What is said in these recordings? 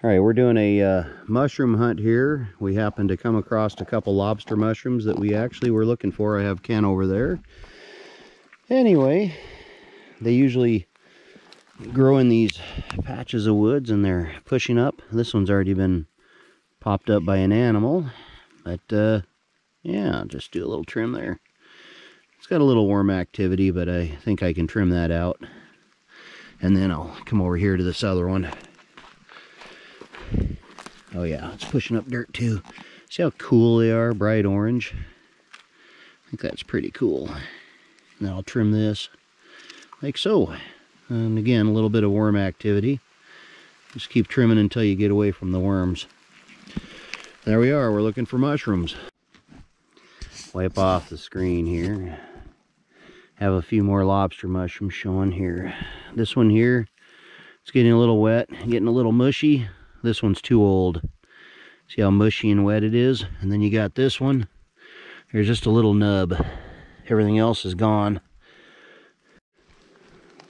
All right, we're doing a mushroom hunt here. We happened to come across a couple lobster mushrooms that we actually were looking for. I have Ken over there. Anyway, they usually grow in these patches of woods and they're pushing up. This one's already been popped up by an animal, but yeah, just do a little trim there. It's got a little worm activity, but I think I can trim that out. And then I'll come over here to this other one. Oh yeah, it's pushing up dirt too. See how cool they are, bright orange. I think that's pretty cool. Now I'll trim this like so. And again, a little bit of worm activity. Just keep trimming until you get away from the worms. There we are, we're looking for mushrooms. Wipe off the screen here. Have a few more lobster mushrooms showing here. This one here, it's getting a little wet, getting a little mushy. This one's too old. See how mushy and wet it is? And then you got this one. There's just a little nub. Everything else is gone.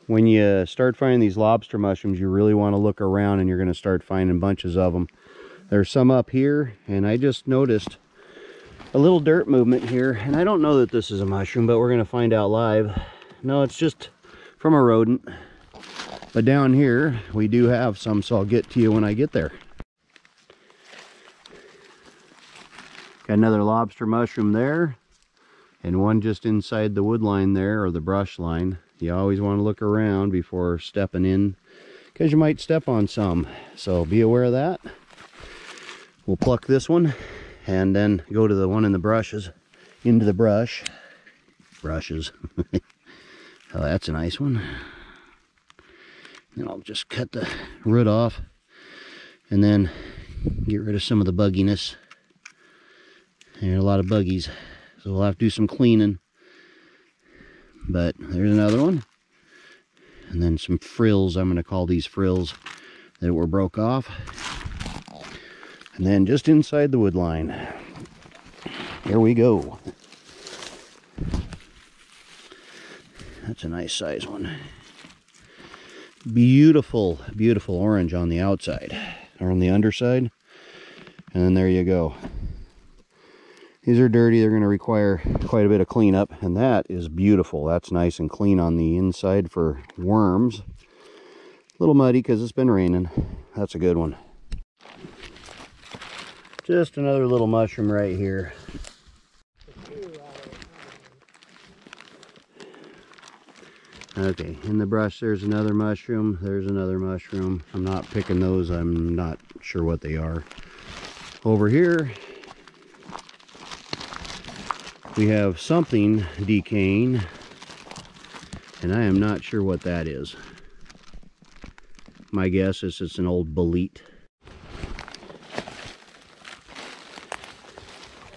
When you start finding these lobster mushrooms, you really want to look around and you're going to start finding bunches of them. There's some up here, and I just noticed a little dirt movement here. And I don't know that this is a mushroom, but we're going to find out live. No, it's just from a rodent. But down here, we do have some, so I'll get to you when I get there. Got another lobster mushroom there, and one just inside the wood line there, or the brush line. You always want to look around before stepping in, because you might step on some. So be aware of that. We'll pluck this one, and then go to the one in the brushes, into the brush. Brushes. Oh, that's a nice one. And I'll just cut the root off and then get rid of some of the bugginess. There are a lot of buggies, so we'll have to do some cleaning. But there's another one. And then some frills, I'm going to call these frills, that were broke off. And then just inside the wood line. Here we go. That's a nice size one. Beautiful, beautiful orange on the outside, or on the underside. And then there you go. These are dirty. They're going to require quite a bit of cleanup, and that is beautiful. That's nice and clean on the inside for worms. A little muddy because it's been raining. That's a good one. Just another little mushroom right here. Okay, in the brush there's another mushroom. There's another mushroom. I'm not picking those. I'm not sure what they are. Over here, we have something decaying, and I am not sure what that is. My guess is it's an old bolete.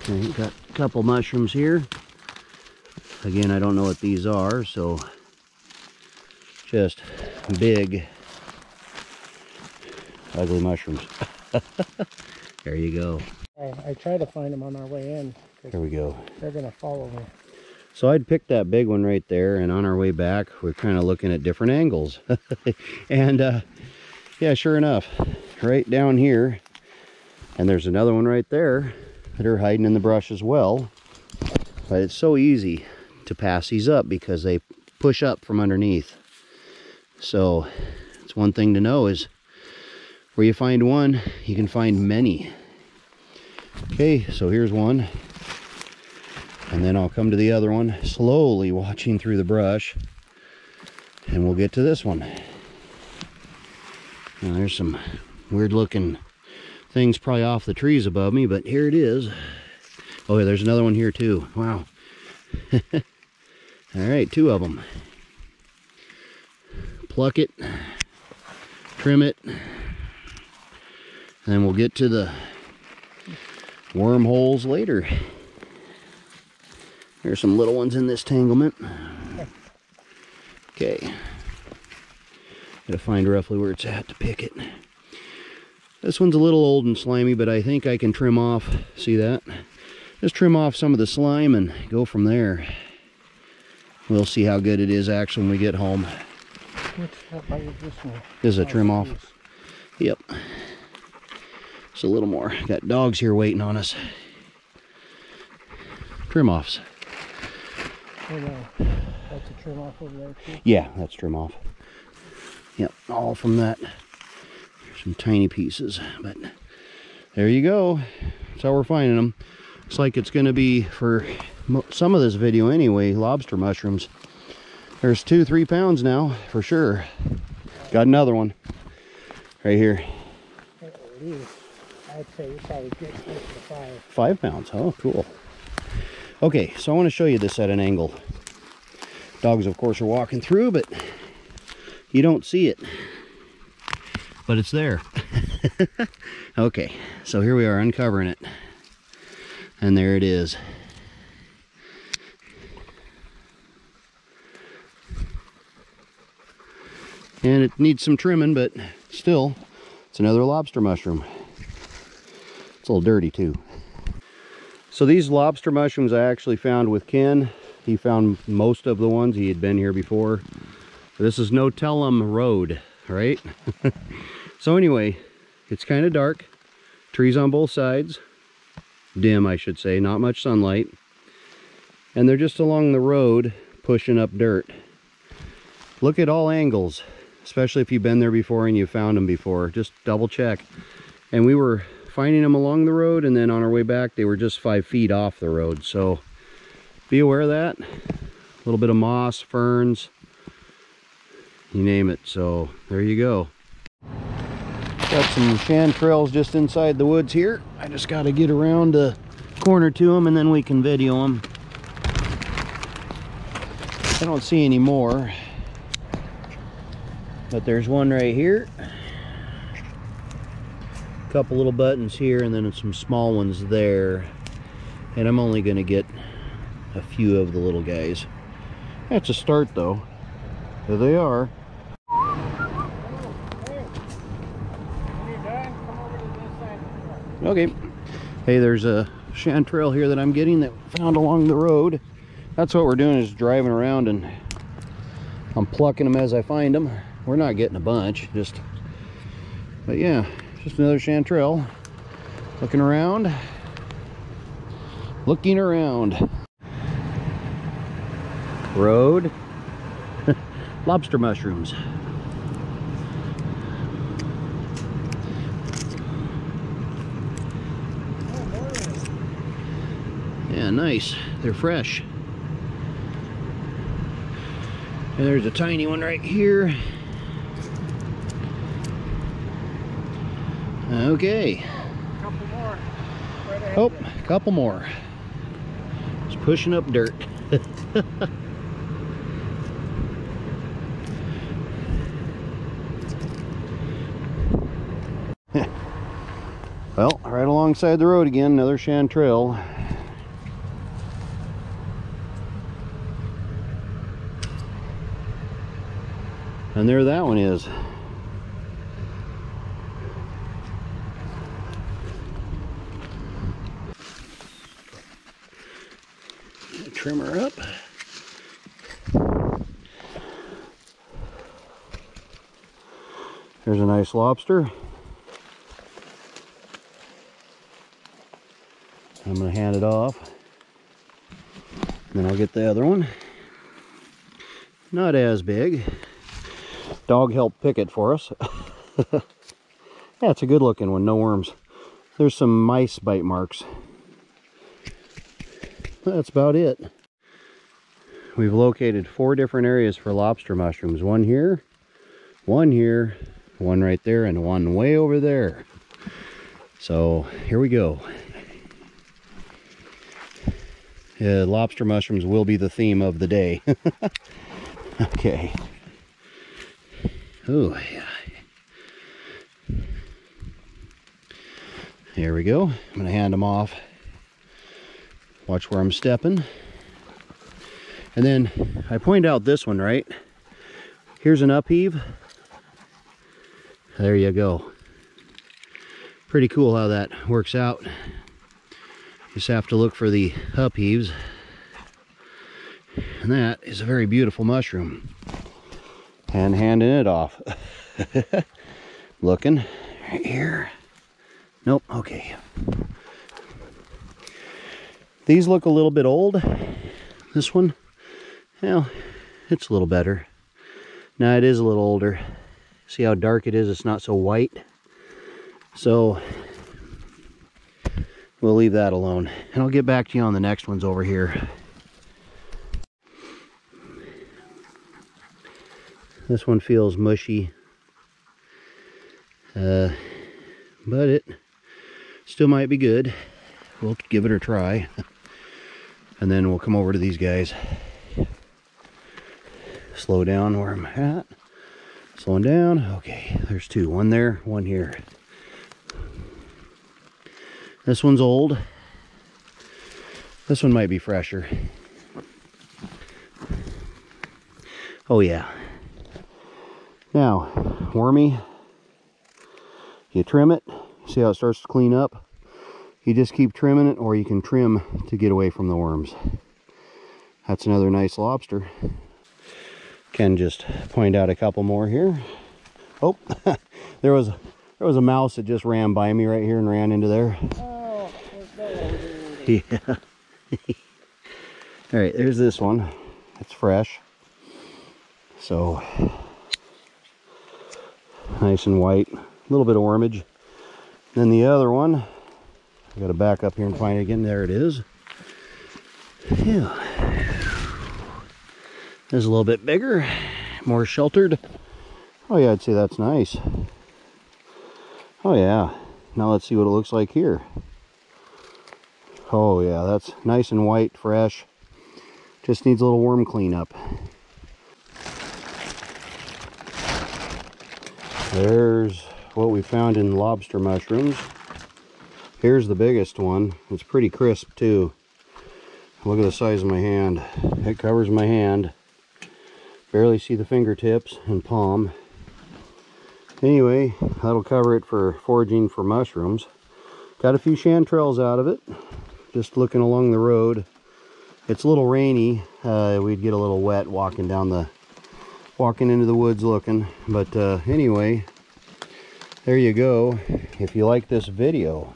Okay, got a couple mushrooms here. Again, I don't know what these are, so just big, ugly mushrooms. There you go. I try to find them on our way in. There we go. They're going to follow me. So I'd picked that big one right there, and on our way back, we're kind of looking at different angles. And yeah, sure enough, right down here, and there's another one right there that are hiding in the brush as well. But it's so easy to pass these up because they push up from underneath. So it's one thing to know is where you find one, you can find many. Okay, so here's one. And then I'll come to the other one, slowly watching through the brush. And we'll get to this one. Now there's some weird looking things probably off the trees above me, but here it is. Oh yeah, there's another one here too. Wow. All right, two of them. Pluck it, trim it, and then we'll get to the wormholes later. There's some little ones in this tanglement. Okay. Gotta find roughly where it's at to pick it. This one's a little old and slimy, but I think I can trim off, see that? Just trim off some of the slime and go from there. We'll see how good it is actually when we get home. Which, this one? This is a trim off. Yep. Just a little more. Got dogs here waiting on us. Trim offs. Oh, no. That's a trim off over there too? Yeah, that's trim off. Yep, all from that. There's some tiny pieces, but there you go. That's how we're finding them. Looks like it's going to be, for some of this video anyway, lobster mushrooms. There's 2-3 pounds now, for sure. Got another one right here. At least, I'd say you probably get close to 5. 5 pounds. Oh, cool. Okay, so I want to show you this at an angle. Dogs, of course, are walking through, but you don't see it. But it's there. Okay, so here we are uncovering it. And there it is. And it needs some trimming, but still, it's another lobster mushroom. It's a little dirty too. So these lobster mushrooms I actually found with Ken. He found most of the ones. He had been here before. This is No Tell'em Road, right? So anyway, it's kind of dark. Trees on both sides. Dim, I should say. Not much sunlight. And they're just along the road pushing up dirt. Look at all angles, especially if you've been there before and you found them before. Just double check. And we were finding them along the road, and then on our way back they were just 5 feet off the road. So be aware of that. A little bit of moss, ferns, you name it. So there you go. Got some chanterelles just inside the woods here. I just got to get around the corner to them and then we can video them. I don't see any more, but there's one right here. Couple little buttons here and then some small ones there, and I'm only going to get a few of the little guys. That's a start though. There they are. Okay. Hey, there's a chanterelle here that I'm getting that found along the road. That's what we're doing, is driving around and I'm plucking them as I find them. We're not getting a bunch, but yeah. Just another chanterelle. Looking around. Looking around. Road. Lobster mushrooms. Yeah, nice. They're fresh. And there's a tiny one right here. Okay. Couple more. Right ahead. Oh, a couple more. Just pushing up dirt. Well, right alongside the road again, another chanterelle. And there that one is. Trim her up. There's a nice lobster. I'm going to hand it off. Then I'll get the other one. Not as big. Dog helped pick it for us. Yeah, it's a good looking one, no worms. There's some mice bite marks. That's about it. We've located 4 different areas for lobster mushrooms. One here, one right there, and one way over there. So here we go. Lobster mushrooms will be the theme of the day. Okay. Oh, yeah. There we go. I'm going to hand them off. Watch where I'm stepping. And then I point out this one, right? Here's an upheave. There you go. Pretty cool how that works out. Just have to look for the upheaves. And that is a very beautiful mushroom. And handing it off. Looking right here. Nope, okay. These look a little bit old. This one, well, it's a little better. Now it is a little older. See how dark it is? It's not so white. So we'll leave that alone. And I'll get back to you on the next ones over here. This one feels mushy. But it still might be good. We'll give it a try. And then we'll come over to these guys. Slow down where I'm at. Slowing down. Okay, there's two. One there, one here. This one's old. This one might be fresher. Oh yeah. Now, wormy. You trim it. See how it starts to clean up? You just keep trimming it, or you can trim to get away from the worms. That's another nice lobster. Can just point out a couple more here. Oh, there was a mouse that just ran by me right here and ran into there. Oh, Yeah. All right, there's this one. It's fresh. So nice and white. A little bit of wormage. Then the other one, I got to back up here and find it again. There it is. Yeah. This is a little bit bigger, more sheltered. Oh yeah, I'd say that's nice. Oh yeah. Now let's see what it looks like here. Oh yeah, that's nice and white, fresh. Just needs a little worm cleanup. There's what we found in lobster mushrooms. Here's the biggest one. It's pretty crisp too. Look at the size of my hand. It covers my hand. Barely see the fingertips and palm. Anyway, that'll cover it for foraging for mushrooms. Got a few chanterelles out of it. Just looking along the road. It's a little rainy. We'd get a little wet walking into the woods looking. But anyway, there you go. If you like this video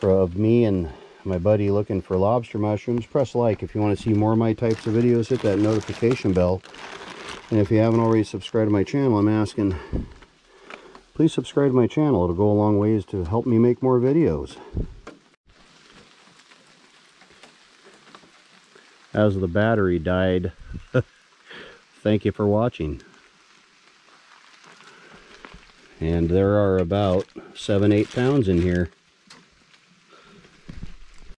of me and my buddy looking for lobster mushrooms, press like. If you want to see more of my types of videos, hit that notification bell. And if you haven't already subscribed to my channel, I'm asking, please subscribe to my channel. It'll go a long ways to help me make more videos. As the battery died. Thank you for watching. And there are about 7-8 pounds in here.